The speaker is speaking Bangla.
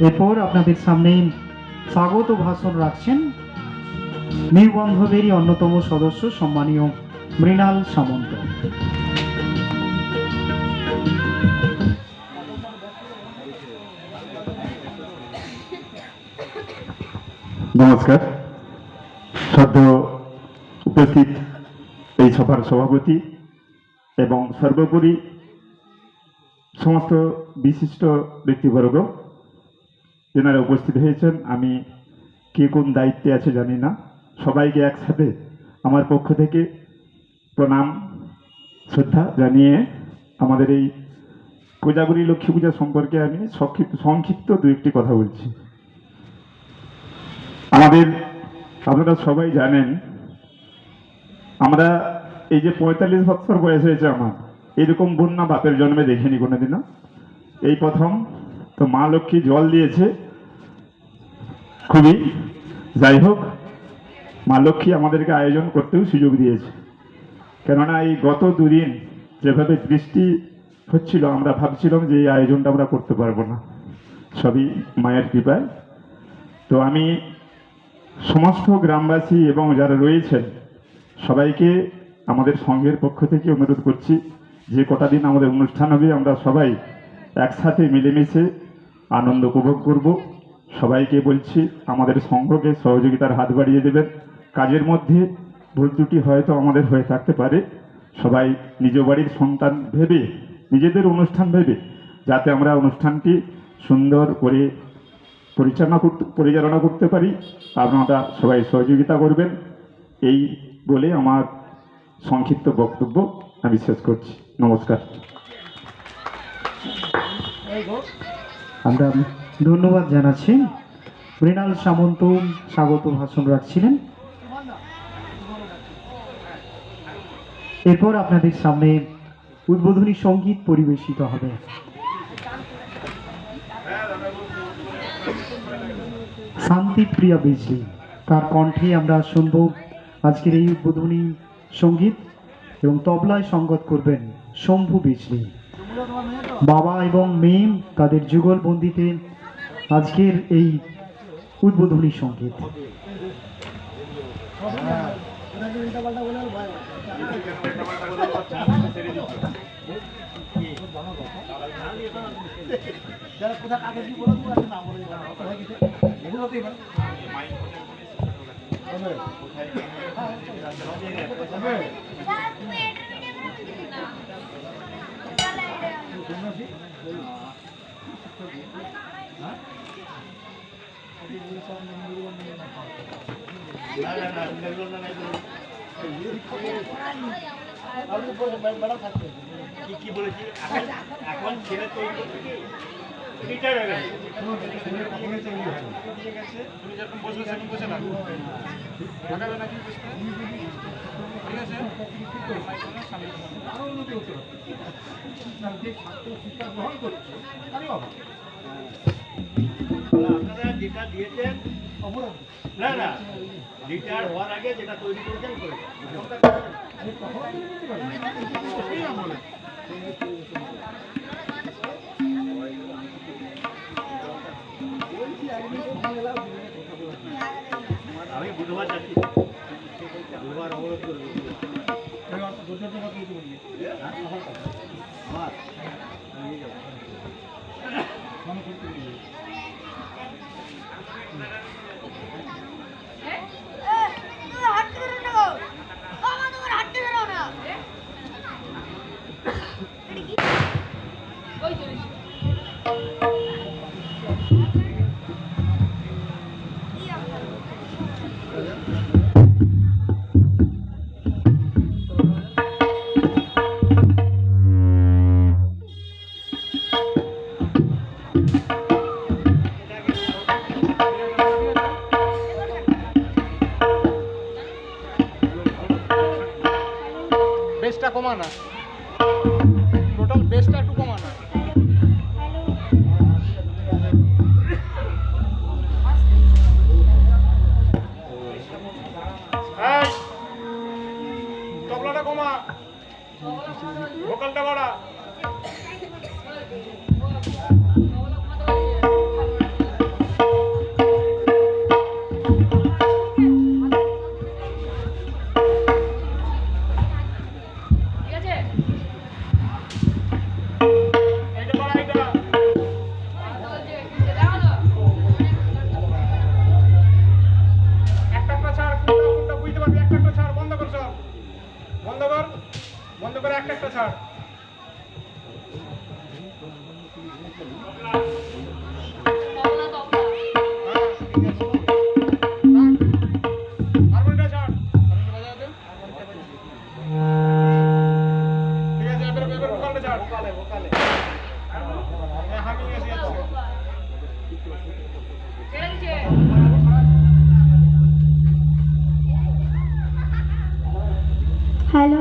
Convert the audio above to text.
এরপর আপনাদের সামনে স্বাগত ভাষণ রাখছেন নিউ বান্ধবেরই অন্যতম সদস্য সম্মানীয় মৃণাল সামন্ত। নমস্কার। সদ্য উপস্থিত এই সভার সভাপতি এবং সর্বোপরি সমস্ত বিশিষ্ট ব্যক্তিবর্গ যেনারা উপস্থিত হয়েছেন, আমি কে কোন দায়িত্বে আছে জানি না, সবাইকে একসাথে আমার পক্ষ থেকে প্রণাম শ্রদ্ধা জানিয়ে আমাদের এই কোজাগরী লক্ষ্মী পূজা সম্পর্কে আমি সংক্ষিপ্ত দু একটি কথা বলছি। আপনারা সবাই জানেন, আমরা এই যে 45 বছর বয়স হয়েছে আমার, এরকম বন্যা বাপের জন্মে দেখিনি কোনোদিনও, এই প্রথম। তো মা লক্ষ্মী জল দিয়েছে খুবই, যাই হোক, মা লক্ষ্মী আমাদেরকে আয়োজন করতেও সুযোগ দিয়েছে। কেননা এই গত দুদিন যেভাবে বৃষ্টি হচ্ছিল, আমরা ভাবছিলাম যে এই আয়োজনটা আমরা করতে পারবো না, সবই মায়ের কৃপায়। তো আমি সমস্ত গ্রামবাসী এবং যারা রয়েছেন সবাইকে আমাদের সংঘের পক্ষ থেকে অনুরোধ করছি, যে কটা দিন আমাদের অনুষ্ঠান হবে আমরা সবাই একসাথে মিলেমিশে আনন্দ উপভোগ করব। সবাইকে বলছি আমাদের সংঘকে সহযোগিতার হাত বাড়িয়ে দেবেন। কাজের মধ্যে ভুল ত্রুটি হয়তো আমাদের হয়ে থাকতে পারে, সবাই নিজ বাড়ির সন্তান ভেবে, নিজেদের অনুষ্ঠান ভেবে, যাতে আমরা অনুষ্ঠানটি সুন্দর করে পরিচালনা করতে পারি, আপনারা সবাই সহযোগিতা করবেন। এই বলে আমার সংক্ষিপ্ত বক্তব্য আমি শেষ করছি। নমস্কার। আমরা ধন্যবাদ জানাচ্ছি। মৃণাল সামন্ত স্বাগত ভাষণ রাখছিলেন। এরপর আপনাদের সামনে উদ্বোধনী সঙ্গীত পরিবেশিত হবে। শান্তিপ্রিয়া বিজলি, তার কণ্ঠে আমরা শুনব আজকের এই উদ্বোধনী সঙ্গীত, এবং তবলায় সঙ্গত করবেন শম্ভু বিজলি। বাবা এবং মেয়ে তাদের যুগলবন্দিতে আজকের এই উদ্বোধনী সঙ্গীত। কি বলেছি এখন ছেলে তৈরি করতে কি রিটায়ার হয়ে গেছে, তুমি যখন বসবে সেরকম বসে না, লাগাবে নাকি বসতে, ঠিক আছে। আপনারা যেটা দিয়েছেন না না, রিটায়ার হওয়ার আগে যেটা তৈরি করেছেন আমি বুধবার যাচ্ছি, বুধবার অবরোধ করবো বেসটা কমানা, টোটাল বেসটা একটু কমানা। তবলাটা কমা, ভোকালটা বাড়া। একটা ছাড়। হ্যাঁ, ঠিক আছে। থাক। হারমোনিয়ামটা ছাড়। হারমোনিয়াম বাজাও তো। ঠিক আছে, এবার ভোকালটা ছাড়। হ্যাঁ, হামিং এসে যাচ্ছে। হ্যালো